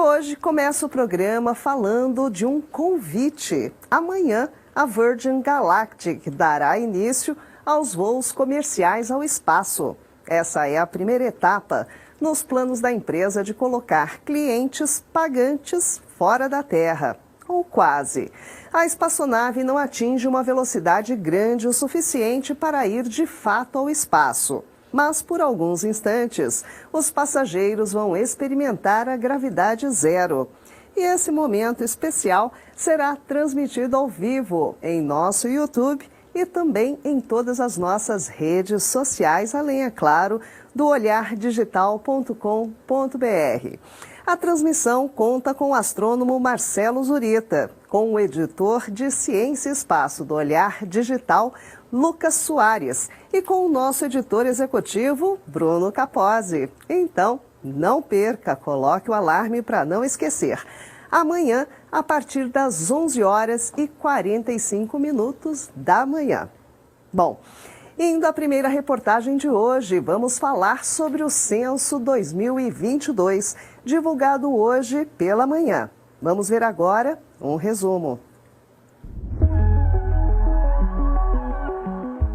hoje começa o programa falando de um convite. Amanhã, a Virgin Galactic dará início aos voos comerciais ao espaço. Essa é a primeira etapa nos planos da empresa de colocar clientes pagantes fora da Terra, ou quase. A espaçonave não atinge uma velocidade grande o suficiente para ir de fato ao espaço. Mas por alguns instantes, os passageiros vão experimentar a gravidade zero. E esse momento especial será transmitido ao vivo em nosso YouTube e também em todas as nossas redes sociais, além, é claro, do olhardigital.com.br. A transmissão conta com o astrônomo Marcelo Zurita, com o editor de Ciência e Espaço do Olhar Digital, Lucas Soares, e com o nosso editor executivo, Bruno Capozzi. Então, não perca, coloque o alarme para não esquecer. Amanhã, a partir das 11h45 da manhã. Bom, indo à primeira reportagem de hoje, vamos falar sobre o Censo 2022, divulgado hoje pela manhã. Vamos ver agora um resumo.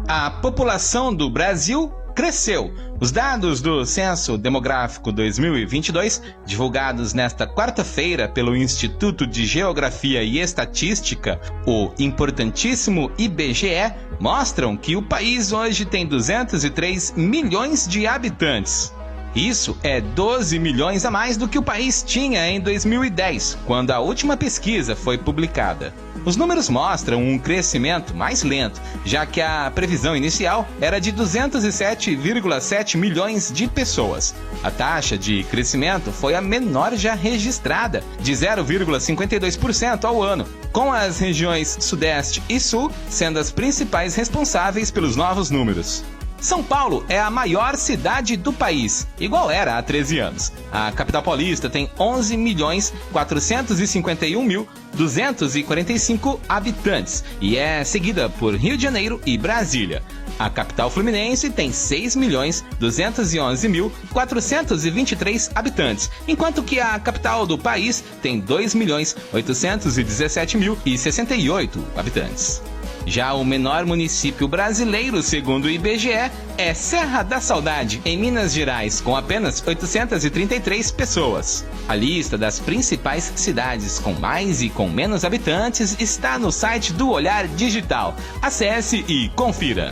A população do Brasil cresceu. Os dados do Censo Demográfico 2022, divulgados nesta quarta-feira pelo Instituto de Geografia e Estatística, o importantíssimo IBGE, mostram que o país hoje tem 203 milhões de habitantes. Isso é 12 milhões a mais do que o país tinha em 2010, quando a última pesquisa foi publicada. Os números mostram um crescimento mais lento, já que a previsão inicial era de 207,7 milhões de pessoas. A taxa de crescimento foi a menor já registrada, de 0,52% ao ano, com as regiões Sudeste e Sul sendo as principais responsáveis pelos novos números. São Paulo é a maior cidade do país, igual era há 13 anos. A capital paulista tem 11.451.245 habitantes e é seguida por Rio de Janeiro e Brasília. A capital fluminense tem 6.211.423 habitantes, enquanto que a capital do país tem 2.817.068 habitantes. Já o menor município brasileiro, segundo o IBGE, é Serra da Saudade, em Minas Gerais, com apenas 833 pessoas. A lista das principais cidades com mais e com menos habitantes está no site do Olhar Digital. Acesse e confira.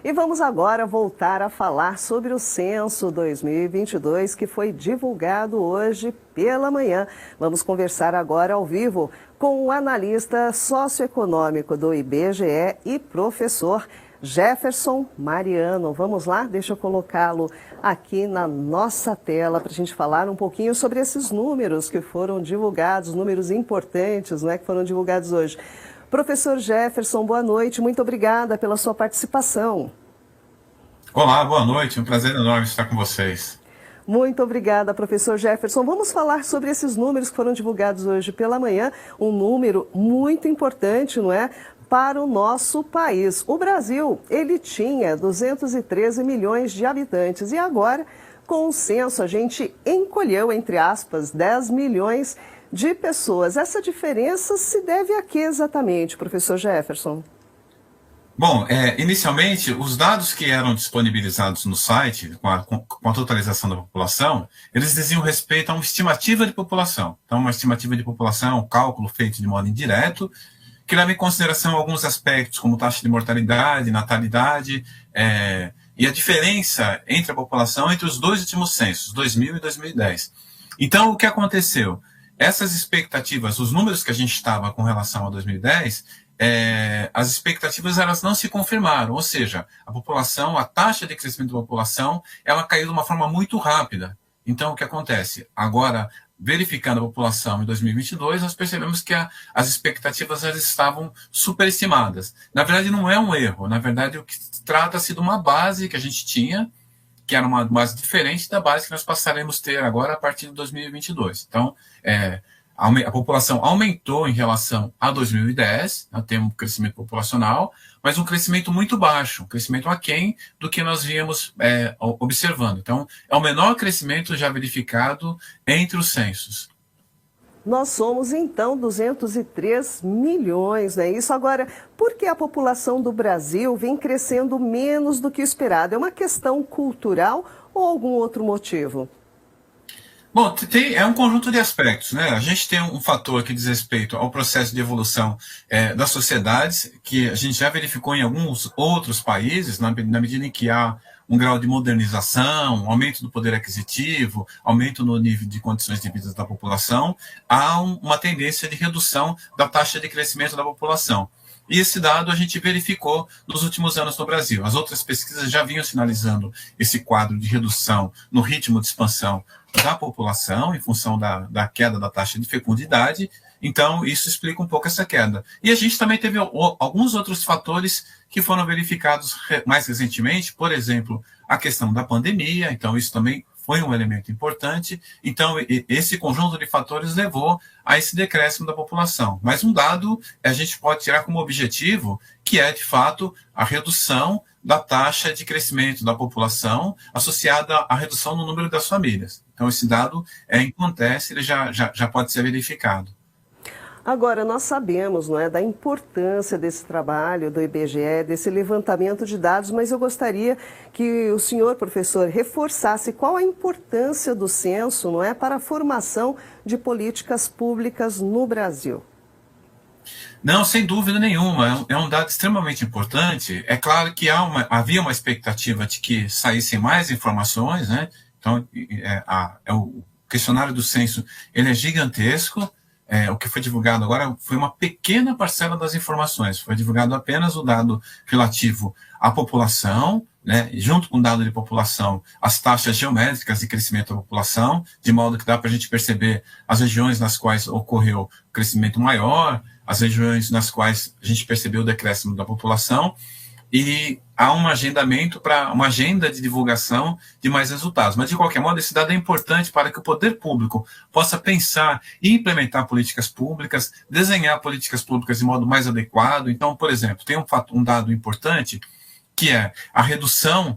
E vamos agora voltar a falar sobre o Censo 2022, que foi divulgado hoje pela manhã. Vamos conversar agora ao vivo com o analista socioeconômico do IBGE e professor Jefferson Mariano. Vamos lá? Deixa eu colocá-lo aqui na nossa tela para a gente falar um pouquinho sobre esses números que foram divulgados, números importantes, não é, que foram divulgados hoje. Professor Jefferson, boa noite, muito obrigada pela sua participação. Olá, boa noite, um prazer enorme estar com vocês. Muito obrigada, professor Jefferson. Vamos falar sobre esses números que foram divulgados hoje pela manhã, um número muito importante, não é, para o nosso país. O Brasil, ele tinha 213 milhões de habitantes e agora, com o censo, a gente encolheu, entre aspas, 10 milhões de pessoas. Essa diferença se deve a quê exatamente, professor Jefferson? Bom, inicialmente, os dados que eram disponibilizados no site, com a totalização da população, eles diziam respeito a uma estimativa de população. Então, uma estimativa de população é um cálculo feito de modo indireto, que leva em consideração alguns aspectos, como taxa de mortalidade, natalidade, e a diferença entre a população entre os dois últimos censos, 2000 e 2010. Então, o que aconteceu? Essas expectativas, os números que a gente estava com relação a 2010, as expectativas elas não se confirmaram, ou seja, a população, a taxa de crescimento da população, ela caiu de uma forma muito rápida. Então, o que acontece? Agora, verificando a população em 2022, nós percebemos que as expectativas elas estavam superestimadas. Na verdade, não é um erro, na verdade, o que trata-se de uma base que a gente tinha, que era uma base diferente da base que nós passaremos a ter agora a partir de 2022. Então, a população aumentou em relação a 2010, né, tem um crescimento populacional, mas um crescimento muito baixo, um crescimento aquém do que nós víamos observando. Então, é o menor crescimento já verificado entre os censos. Nós somos, então, 203 milhões, não é isso? Agora, por que a população do Brasil vem crescendo menos do que o esperado? É uma questão cultural ou algum outro motivo? Bom, é um conjunto de aspectos, né? A gente tem um fator que diz respeito ao processo de evolução das sociedades, que a gente já verificou em alguns outros países, na medida em que há um grau de modernização, aumento do poder aquisitivo, aumento no nível de condições de vida da população, há uma tendência de redução da taxa de crescimento da população. E esse dado a gente verificou nos últimos anos no Brasil. As outras pesquisas já vinham sinalizando esse quadro de redução no ritmo de expansão da população, em função da queda da taxa de fecundidade. Então, isso explica um pouco essa queda. E a gente também teve alguns outros fatores que foram verificados mais recentemente, por exemplo, a questão da pandemia. Então, isso também foi um elemento importante. Então, esse conjunto de fatores levou a esse decréscimo da população. Mas um dado a gente pode tirar como objetivo, que é, de fato, a redução da taxa de crescimento da população associada à redução no número das famílias. Então, esse dado acontece, ele já pode ser verificado. Agora, nós sabemos, não é, da importância desse trabalho do IBGE, desse levantamento de dados, mas eu gostaria que o senhor, professor, reforçasse qual a importância do censo, não é, para a formação de políticas públicas no Brasil. Não, sem dúvida nenhuma, é um dado extremamente importante. É claro que havia uma expectativa de que saíssem mais informações, né? Então, o questionário do censo, ele é gigantesco. O que foi divulgado agora foi uma pequena parcela das informações. Foi divulgado apenas o dado relativo à população, né, junto com o dado de população, as taxas geométricas de crescimento da população, de modo que dá para a gente perceber as regiões nas quais ocorreu crescimento maior, as regiões nas quais a gente percebeu o decréscimo da população, e há um agendamento para uma agenda de divulgação de mais resultados. Mas, de qualquer modo, esse dado é importante para que o poder público possa pensar e implementar políticas públicas, desenhar políticas públicas de modo mais adequado. Então, por exemplo, tem um dado importante, que é a redução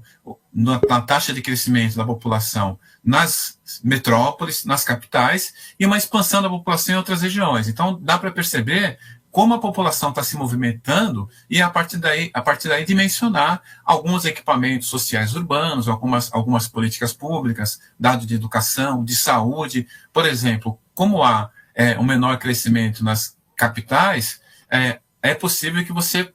na taxa de crescimento da população nas metrópoles, nas capitais, e uma expansão da população em outras regiões. Então, dá para perceber como a população está se movimentando e, a partir daí dimensionar alguns equipamentos sociais urbanos, algumas políticas públicas, dados de educação, de saúde. Por exemplo, como há um menor crescimento nas capitais, é possível que você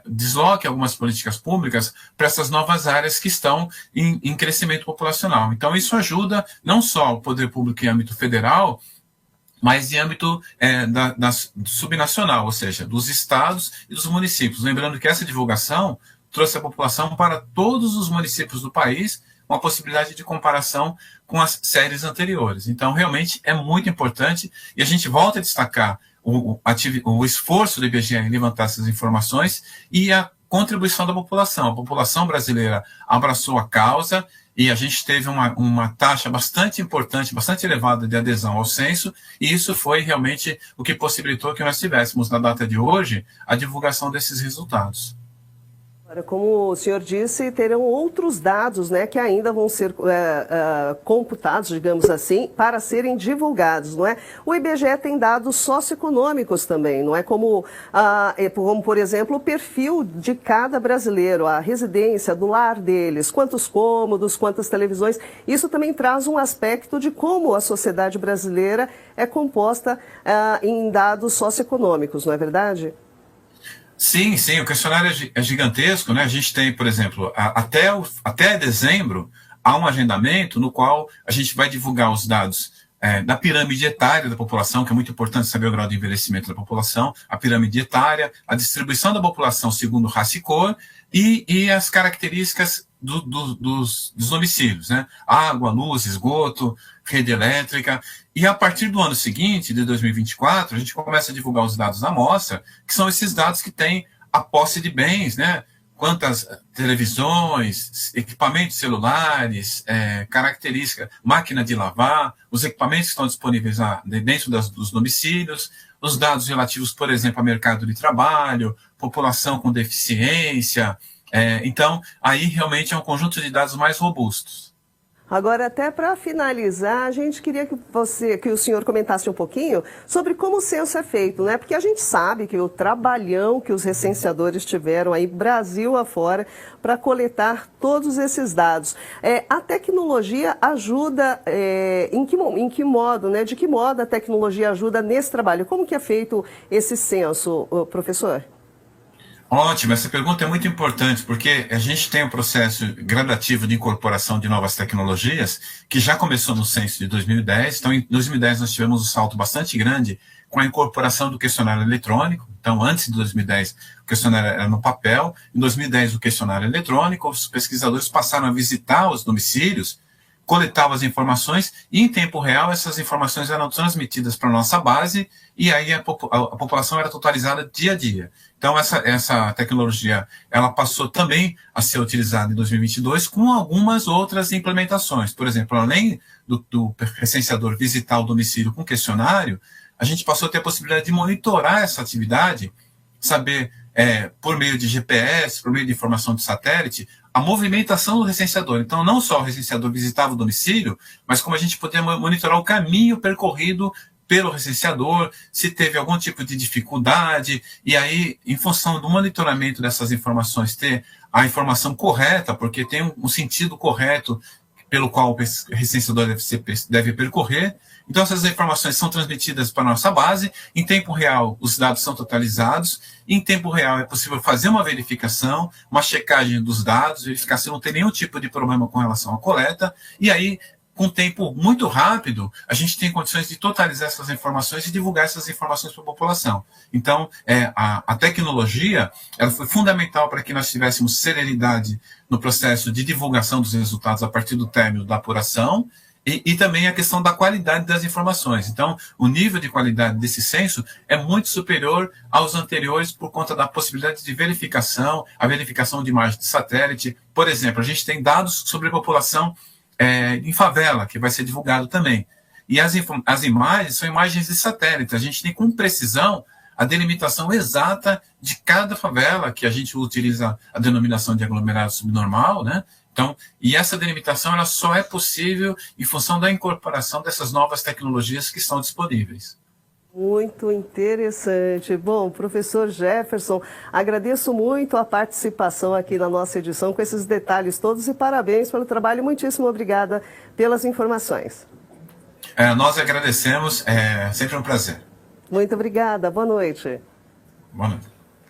desloque algumas políticas públicas para essas novas áreas que estão em crescimento populacional. Então, isso ajuda não só o poder público em âmbito federal, mas em âmbito subnacional, ou seja, dos estados e dos municípios. Lembrando que essa divulgação trouxe a população para todos os municípios do país, com a possibilidade de comparação com as séries anteriores. Então, realmente, é muito importante, e a gente volta a destacar o esforço do IBGE em levantar essas informações e a contribuição da população. A população brasileira abraçou a causa, e a gente teve uma taxa bastante importante, bastante elevada de adesão ao censo, e isso foi realmente o que possibilitou que nós tivéssemos, na data de hoje, a divulgação desses resultados. Agora, como o senhor disse, terão outros dados, né, que ainda vão ser computados, digamos assim, para serem divulgados, não é? O IBGE tem dados socioeconômicos também, não é? Como, por exemplo, o perfil de cada brasileiro, a residência do lar deles, quantos cômodos, quantas televisões. Isso também traz um aspecto de como a sociedade brasileira é composta em dados socioeconômicos, não é verdade? Sim, o questionário é gigantesco, né? A gente tem, por exemplo, até dezembro, há um agendamento no qual a gente vai divulgar os dados da pirâmide etária da população, que é muito importante saber o grau de envelhecimento da população, a pirâmide etária, a distribuição da população segundo raça e cor, e as características dos domicílios, né? Água, luz, esgoto, rede elétrica. E a partir do ano seguinte, de 2024, a gente começa a divulgar os dados da amostra, que são esses dados que têm a posse de bens, né? quantas televisões, equipamentos celulares, característica, máquina de lavar, os equipamentos que estão disponíveis dentro dos domicílios, os dados relativos, por exemplo, ao mercado de trabalho, população com deficiência. Então, aí realmente é um conjunto de dados mais robustos. Agora, até para finalizar, a gente queria que o senhor comentasse um pouquinho sobre como o censo é feito, né? Porque a gente sabe que o trabalhão que os recenseadores tiveram aí Brasil afora para coletar todos esses dados. A tecnologia ajuda em que modo, né? De que modo a tecnologia ajuda nesse trabalho? Como que é feito esse censo, professor? Ótimo, essa pergunta é muito importante, porque a gente tem um processo gradativo de incorporação de novas tecnologias, que já começou no censo de 2010. Então, em 2010, nós tivemos um salto bastante grande com a incorporação do questionário eletrônico. Então, antes de 2010, o questionário era no papel. Em 2010, o questionário eletrônico. Os pesquisadores passaram a visitar os domicílios, coletavam as informações e, em tempo real, essas informações eram transmitidas para a nossa base e aí a população era totalizada dia a dia. Então, essa tecnologia ela passou também a ser utilizada em 2022 com algumas outras implementações. Por exemplo, além do recenseador visitar o domicílio com questionário, a gente passou a ter a possibilidade de monitorar essa atividade, saber, por meio de GPS, por meio de informação de satélite, a movimentação do recenseador. Então, não só o recenseador visitava o domicílio, mas como a gente podia monitorar o caminho percorrido pelo recenseador, se teve algum tipo de dificuldade, e aí, em função do monitoramento dessas informações, ter a informação correta, porque tem um sentido correto pelo qual o recenseador deve percorrer. Então, essas informações são transmitidas para a nossa base, em tempo real os dados são totalizados, em tempo real é possível fazer uma verificação, uma checagem dos dados, verificar se não tem nenhum tipo de problema com relação à coleta, e aí, com um tempo muito rápido, a gente tem condições de totalizar essas informações e divulgar essas informações para a população. Então, a tecnologia ela foi fundamental para que nós tivéssemos serenidade no processo de divulgação dos resultados a partir do término da apuração e também a questão da qualidade das informações. Então, o nível de qualidade desse censo é muito superior aos anteriores por conta da possibilidade de verificação, a verificação de imagem de satélite. Por exemplo, a gente tem dados sobre a população em favela, que vai ser divulgado também. E as imagens são imagens de satélite. A gente tem com precisão a delimitação exata de cada favela, que a gente utiliza a denominação de aglomerado subnormal, né? Então, e essa delimitação ela só é possível em função da incorporação dessas novas tecnologias que estão disponíveis. Muito interessante. Bom, professor Jefferson, agradeço muito a participação aqui na nossa edição com esses detalhes todos e parabéns pelo trabalho. Muitíssimo obrigada pelas informações. Nós agradecemos, é sempre um prazer. Muito obrigada. Boa noite. Boa noite.